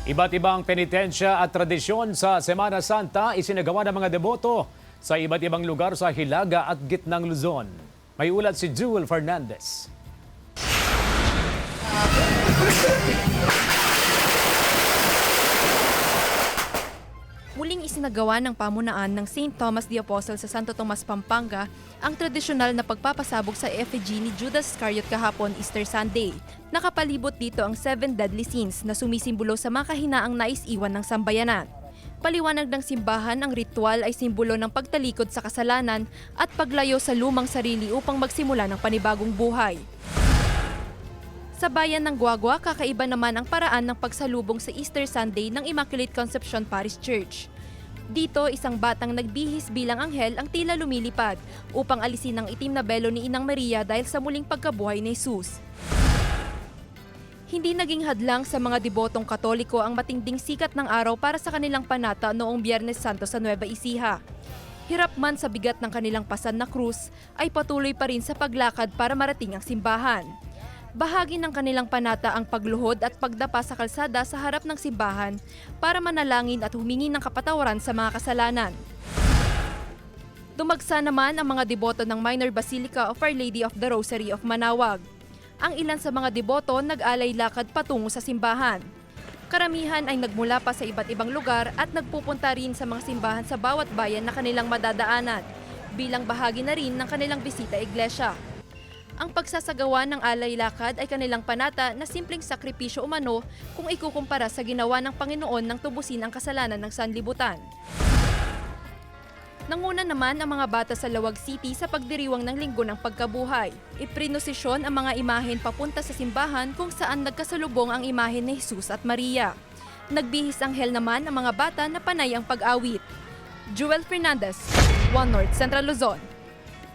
Iba't ibang penitensya at tradisyon sa Semana Santa isinagawa ng mga deboto sa iba't ibang lugar sa Hilaga at Gitnang Luzon. May ulat si Jewel Fernandez. Muling isinagawa ng pamunaan ng St. Thomas the Apostle sa Santo Tomas, Pampanga ang tradisyonal na pagpapasabog sa effigy ni Judas Iscariot kahapon Easter Sunday. Nakapalibot dito ang 7 deadly sins na sumisimbolo sa makahinaang nais iwan ng sambayanan. Paliwanag ng simbahan, ang ritual ay simbolo ng pagtalikod sa kasalanan at paglayo sa lumang sarili upang magsimula ng panibagong buhay. Sa bayan ng Guagua, kakaiba naman ang paraan ng pagsalubong sa Easter Sunday ng Immaculate Conception Parish Church. Dito, isang batang nagbihis bilang anghel ang tila lumilipad upang alisin ang itim na belo ni Inang Maria dahil sa muling pagkabuhay ni Jesus. Hindi naging hadlang sa mga debotong Katoliko ang matinding sikat ng araw para sa kanilang panata noong Biyernes Santo sa Nueva Ecija. Hirap man sa bigat ng kanilang pasan na krus, ay patuloy pa rin sa paglakad para marating ang simbahan. Bahagi ng kanilang panata ang pagluhod at pagdapa sa kalsada sa harap ng simbahan para manalangin at humingi ng kapatawaran sa mga kasalanan. Dumagsa naman ang mga deboto ng Minor Basilica of Our Lady of the Rosary of Manaoag. Ang ilan sa mga deboto nag-alay lakad patungo sa simbahan. Karamihan ay nagmula pa sa iba't ibang lugar at nagpupunta rin sa mga simbahan sa bawat bayan na kanilang madadaanan, bilang bahagi na rin ng kanilang bisita iglesia. Ang pagsasagawa ng alay lakad ay kanilang panata na simpleng sakripisyo umano kung ikukumpara sa ginawa ng Panginoon nang tubusin ang kasalanan ng sanlibutan. Nanguna naman ang mga bata sa Lawag City sa pagdiriwang ng Linggo ng Pagkabuhay. Iprinosisyon ang mga imahen papunta sa simbahan kung saan nagkasalubong ang imahen ni Jesus at Maria. Nagbihis anghel naman ang mga bata na panay ang pag-awit. Jewel Fernandez, One North Central Luzon.